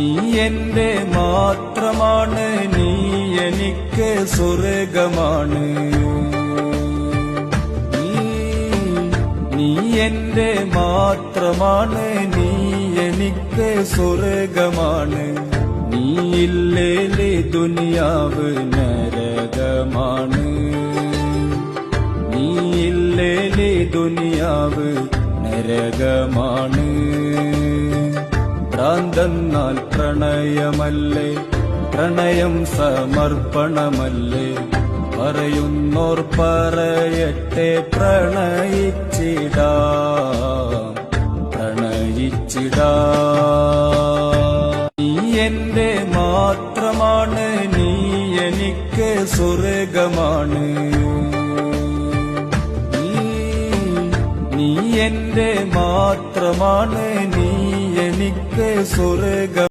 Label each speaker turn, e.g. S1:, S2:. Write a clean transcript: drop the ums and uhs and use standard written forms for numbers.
S1: നീ എന്റെ മാത്രമാണ്, നീ എനിക്ക് സ്വർഗമാണ്. നീ എന്റെ മാത്രമാണ്, നീ എനിക്ക് സ്വർഗമാണ്. നീയില്ലേലേ ദുനിയാവ് നരകമാണ്. നീയില്ലേലേ ദുനിയാവ് നരകമാണ്. ഭ്രാന്തെന്നാൽ പ്രണയമല്ലേ, പ്രണയം സമർപ്പണമല്ലേ. പറയുന്നോർ പറയട്ടെ, പ്രണയിച്ചിടാം, പ്രണയിച്ചിടാം. നീ എന്റെ മാത്രമാണ്, നീ എനിക്ക് സ്വർഗമാണ്. നീ എന്റെ മാത്രമാണ്, നീ എനിക്ക് സ്വർഗം.